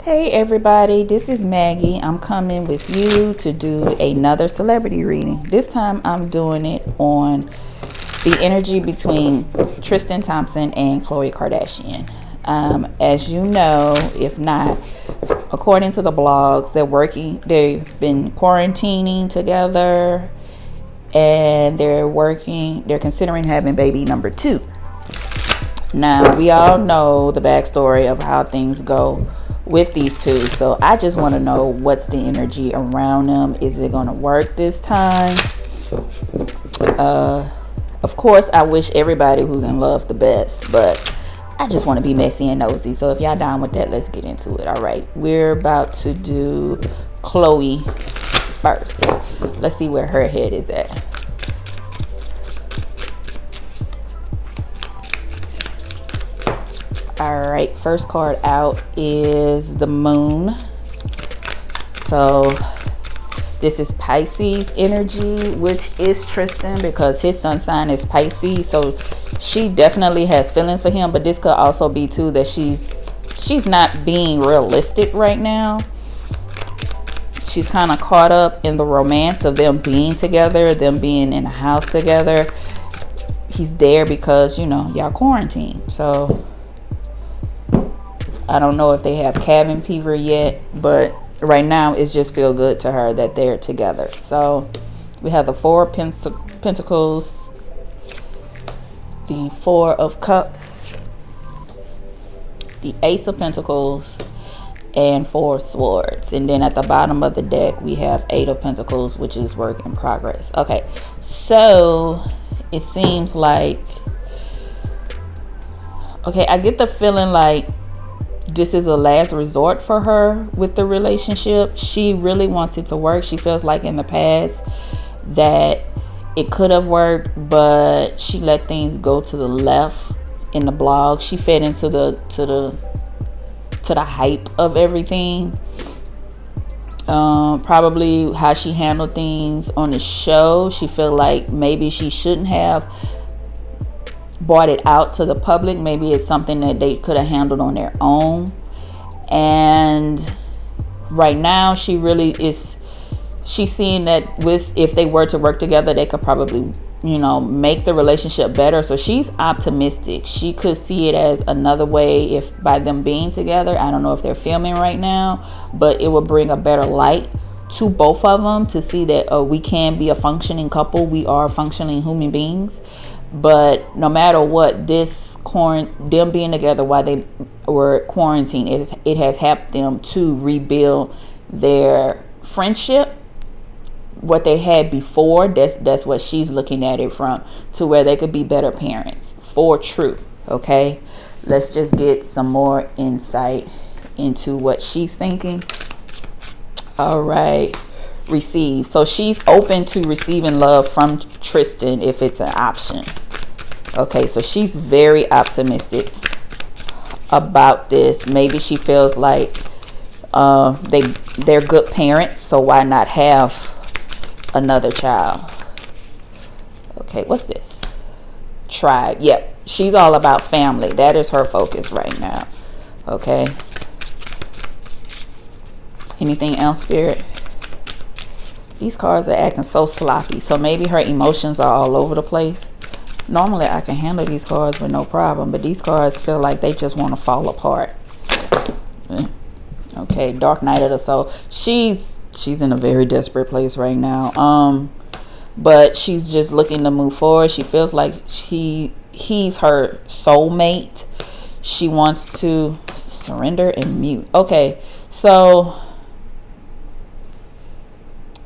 Hey everybody, this is Maggie. I'm coming with you to do another celebrity reading. This time I'm doing it on the energy between Tristan Thompson and Khloe Kardashian. As you know, if not, according to the blogs, they've been quarantining together, and they're considering having baby number 2. Now, we all know the backstory of how things go with these two, so I just want to know what's the energy around them. Is it going to work this time? Of course, I wish everybody who's in love the best, but I just want to be messy and nosy. So if y'all down with that, let's get into it. All right, we're about to do Khloe first. Let's see where her head is at. All right, first card out is the moon. So this is Pisces energy, which is Tristan, because his sun sign is Pisces. So she definitely has feelings for him, but this could also be too that she's not being realistic right now. She's kind of caught up in the romance of them being together, them being in a house together. He's there because, you know, y'all quarantine. So I don't know if they have cabin fever yet, but right now it just feels good to her that they're together. So we have the 4 of Pentacles, the 4 of Cups, the Ace of Pentacles, and 4 of Swords. And then at the bottom of the deck, we have 8 of Pentacles, which is work in progress. Okay, so it seems like, okay, I get the feeling like this is a last resort for her with the relationship. She really wants it to work. She feels like in the past that it could have worked, but she let things go to the left in the blog. She fed into the hype of everything. Probably how she handled things on the show. She felt like maybe she shouldn't have brought it out to the public. Maybe it's something that they could have handled on their own. And right now she really is, she's seeing that if they were to work together, they could probably, you know, make the relationship better. So she's optimistic. She could see it as another way if by them being together. I don't know if they're filming right now, but it will bring a better light to both of them to see that we can be a functioning couple. We are functioning human beings. But no matter what, them being together while they were quarantined, it has helped them to rebuild their friendship. What they had before, that's what she's looking at it from, to where they could be better parents for true. Okay, let's just get some more insight into what she's thinking. All right, receive. So she's open to receiving love from Tristan if it's an option. Okay, so she's very optimistic about this. Maybe she feels like they're good parents, so why not have another child? Okay, what's this? Tribe. Yep, she's all about family. That is her focus right now. Okay, anything else, Spirit? These cards are acting so sloppy, so maybe her emotions are all over the place. Normally I can handle these cards with no problem, but these cards feel like they just want to fall apart. Okay, Dark Night of the Soul. She's in a very desperate place right now. But she's just looking to move forward. She feels like he's her soulmate. She wants to surrender and mute. Okay, so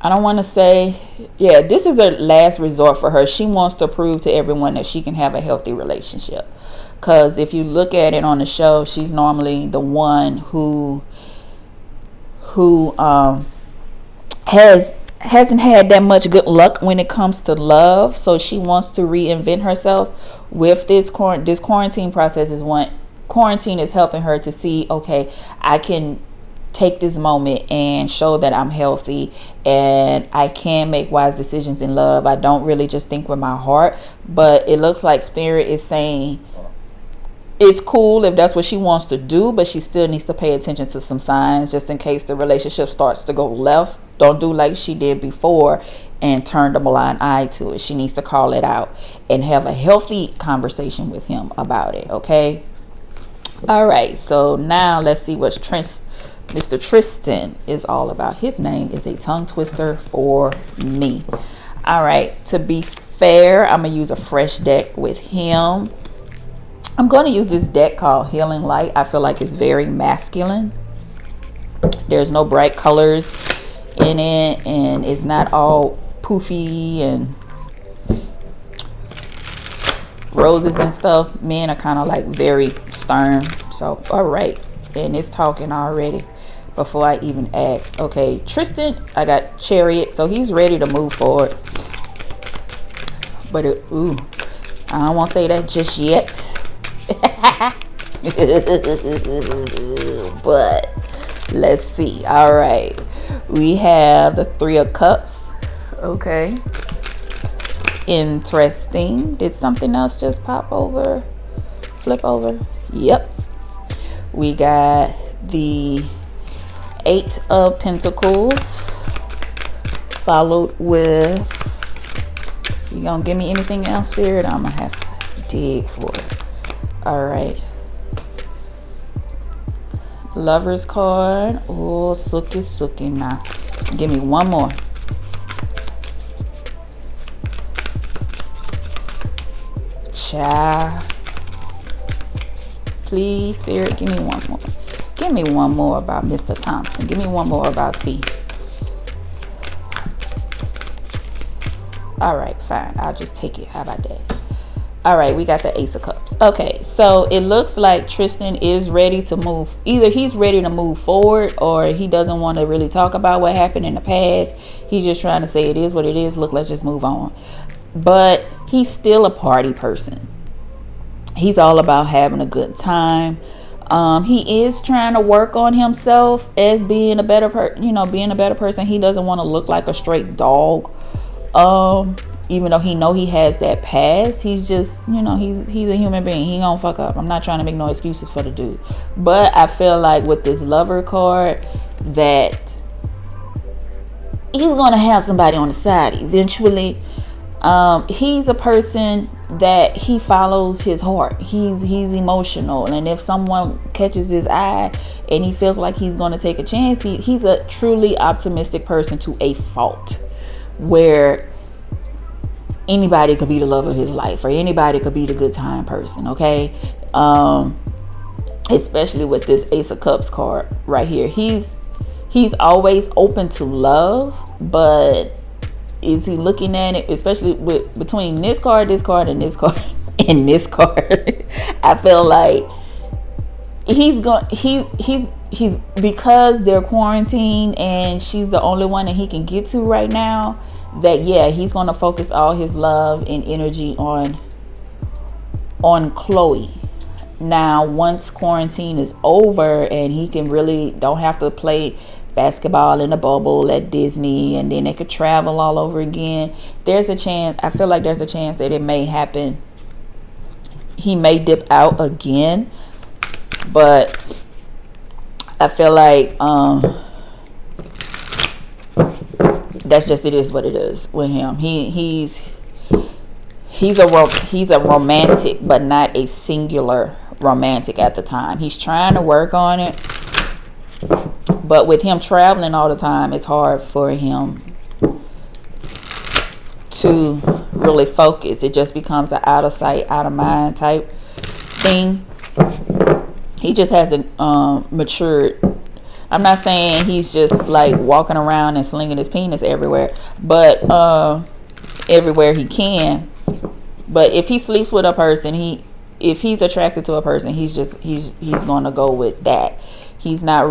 I don't want to say, yeah, this is a last resort for her. She wants to prove to everyone that she can have a healthy relationship. Because if you look at it on the show, she's normally the one who hasn't had that much good luck when it comes to love. So she wants to reinvent herself with this quarantine process. Quarantine is helping her to see, okay, I can take this moment and show that I'm healthy and I can make wise decisions in love. I don't really just think with my heart, but it looks like Spirit is saying it's cool if that's what she wants to do, but she still needs to pay attention to some signs just in case the relationship starts to go left. Don't do like she did before and turn the blind eye to it. She needs to call it out and have a healthy conversation with him about it, okay? All right, so now let's see what Mr. Tristan is all about. His name is a tongue twister for me. All right, to be fair, I'm going to use a fresh deck with him. I'm going to use this deck called Healing Light. I feel like it's very masculine. There's no bright colors in it, and it's not all poofy and roses and stuff. Men are kind of like very stern. So, all right. And it's talking already before I even ask. Okay, Tristan, I got Chariot, so he's ready to move forward. But, I don't want to say that just yet. But let's see. All right, we have the Three of Cups. Okay, interesting. Did something else just flip over? Yep. We got the Eight of Pentacles, followed with, you gonna give me anything else, Spirit? I'm gonna have to dig for it. All right, Lover's card. Oh, suki now. Give me one more. Child, please, Spirit, give me one more. Give me one more about Mr. Thompson. Give me one more about T. All right, fine. I'll just take it. How about that? All right, we got the Ace of Cups. Okay, so it looks like Tristan is ready to move. Either he's ready to move forward, or he doesn't want to really talk about what happened in the past. He's just trying to say it is what it is. Look, let's just move on. But he's still a party person. He's all about having a good time. He is trying to work on himself as being a better person. He doesn't want to look like a straight dog. Even though he has that past, he's just, he's a human being. He gonna fuck up. I'm not trying to make no excuses for the dude. But I feel like with this Lover card that he's gonna have somebody on the side eventually. He's a person that he follows his heart. He's emotional, and if someone catches his eye and he feels like he's going to take a chance, he's a truly optimistic person to a fault, where anybody could be the love of his life, or anybody could be the good time person. Okay, especially with this Ace of Cups card right here. He's always open to love, but is he looking at it, especially between this card, and this card, and this card? I feel like he's because they're quarantined and she's the only one that he can get to right now, that he's gonna focus all his love and energy on Khloe. Now, once quarantine is over and he can really don't have to play basketball in a bubble at Disney, and then they could travel all over again, there's a chance, I feel like there's a chance that it may happen. He may dip out again, but I feel like that's just, it is what it is with him. He's a romantic, but not a singular romantic at the time. He's trying to work on it, but with him traveling all the time, it's hard for him to really focus. It just becomes an out of sight, out of mind type thing. He just hasn't matured. I'm not saying he's just like walking around and slinging his penis everywhere, but everywhere he can. But if he sleeps with a person, if he's attracted to a person, he's going to go with that. He's not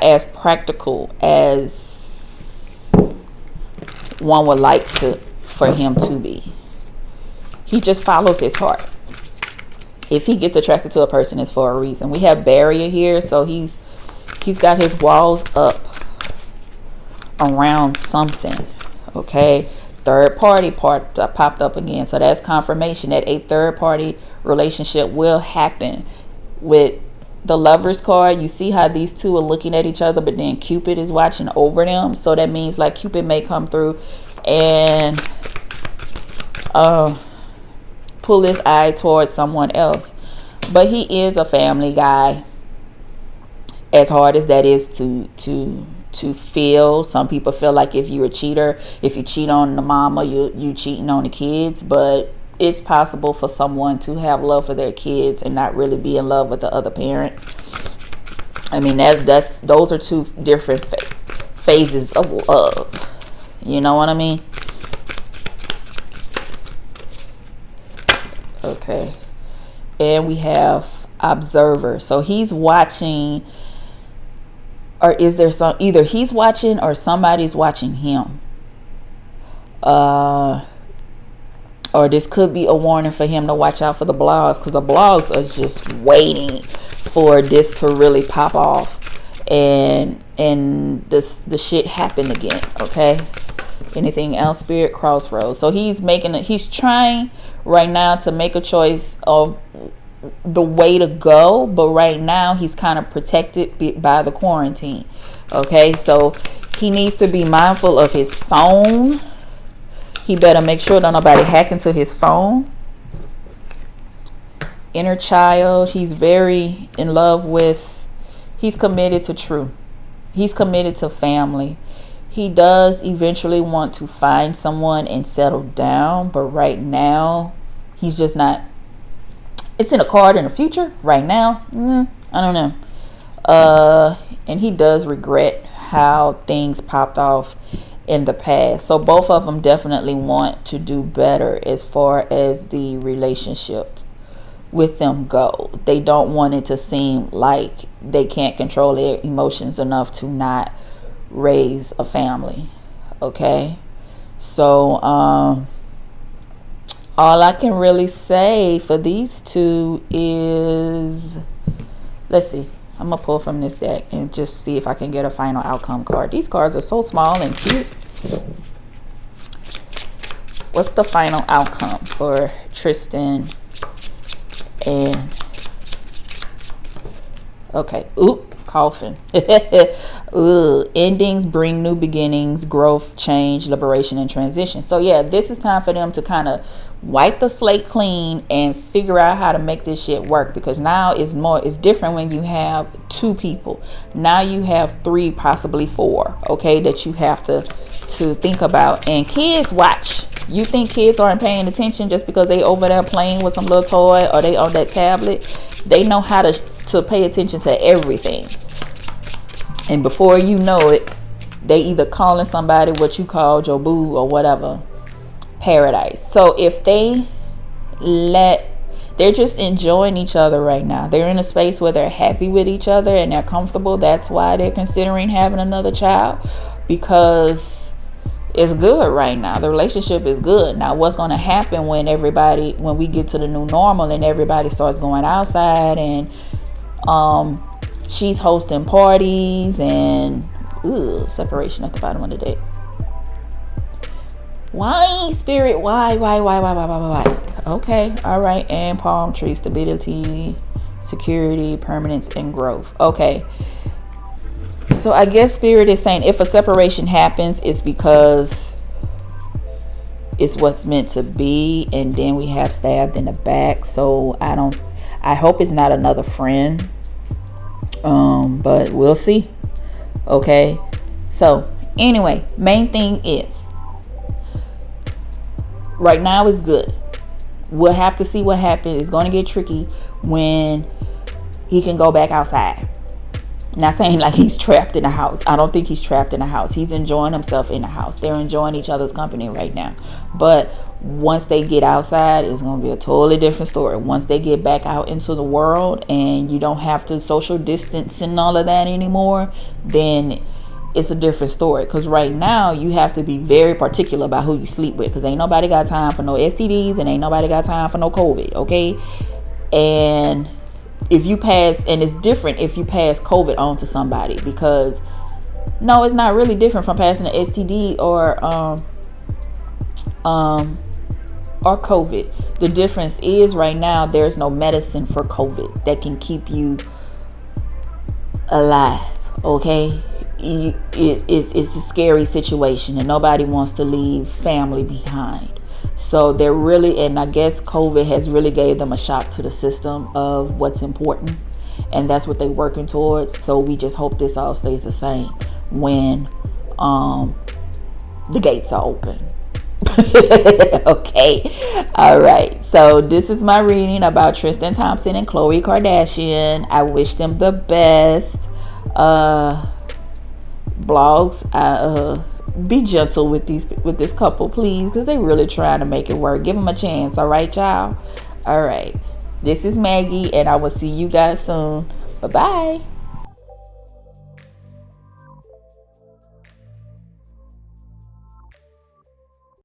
as practical as one would like for him to be. He just follows his heart. If he gets attracted to a person, it's for a reason. We have barrier here, so he's got his walls up around something. Okay, third party part popped up again, so that's confirmation that a third party relationship will happen. With the Lovers card, you see how these two are looking at each other, but then Cupid is watching over them, so that means like Cupid may come through and pull his eye towards someone else. But he is a family guy, as hard as that is to feel. Some people feel like if you're a cheater, if you cheat on the mama, you cheating on the kids. But it's possible for someone to have love for their kids and not really be in love with the other parent. I mean, those are two different phases of love. You know what I mean? Okay. And we have observer. So he's watching, or is there either he's watching or somebody's watching him. Or this could be a warning for him to watch out for the blogs, because the blogs are just waiting for this to really pop off and the shit happen again. Okay. Anything else, Spirit? Crossroads. So he's trying right now to make a choice of the way to go, but right now he's kind of protected by the quarantine. Okay, so he needs to be mindful of his phone. He better make sure that nobody hack into his phone. Inner child, he's very in love with, he's committed to true. He's committed to family. He does eventually want to find someone and settle down, but right now he's just not. It's in a card in the future. Right now, I don't know. And he does regret how things popped off in the past. So both of them definitely want to do better as far as the relationship with them go. They don't want it to seem like they can't control their emotions enough to not raise a family. Okay, so all I can really say for these two is, let's see, I'm gonna pull from this deck and just see if I can get a final outcome card. These cards are so small and cute. What's the final outcome for Tristan and, okay, coffin. Endings bring new beginnings, growth, change, liberation, and transition. So yeah, this is time for them to kind of wipe the slate clean and figure out how to make this shit work, because now it's different when you have two people. Now you have three, possibly four, okay, that you have to think about. And kids, watch. You think kids aren't paying attention just because they over there playing with some little toy or they on that tablet? They know how to pay attention to everything. And before you know it, they either calling somebody what you called your boo or whatever. Paradise. So if they're just enjoying each other right now. They're in a space where they're happy with each other and they're comfortable. That's why they're considering having another child, because it's good right now. The relationship is good. Now what's going to happen when we get to the new normal and everybody starts going outside and she's hosting parties and separation at the bottom of the deck. Why, Spirit? Why? Okay, all right. And palm tree, stability, security, permanence, and growth. Okay. So I guess Spirit is saying if a separation happens, it's because it's what's meant to be. And then we have stabbed in the back. So I hope it's not another friend. But we'll see. Okay. So anyway, main thing is right now is good. We'll have to see what happens. It's going to get tricky when he can go back outside. Not saying like he's trapped in the house. I don't think he's trapped in the house. He's enjoying himself in the house. They're enjoying each other's company right now. But once they get outside, it's going to be a totally different story. Once they get back out into the world and you don't have to social distance and all of that anymore, then it's a different story. Because right now you have to be very particular about who you sleep with, because ain't nobody got time for no STDs and ain't nobody got time for no COVID. Okay, And if you pass, and it's different if you pass COVID on to somebody, because no, it's not really different from passing an STD or COVID. The difference is right now there's no medicine for COVID that can keep you alive. Okay, it's a scary situation, and nobody wants to leave family behind. So they're really, and I guess COVID has really gave them a shock to the system of what's important, and that's what they're working towards. So we just hope this all stays the same when the gates are open. Okay, all right. So this is my reading about Tristan Thompson and Khloe Kardashian. I wish them the best. Blogs, be gentle with this couple, please, because they really trying to make it work. Give them a chance. All right, y'all. All right, this is Maggie, and I will see you guys soon. Bye bye.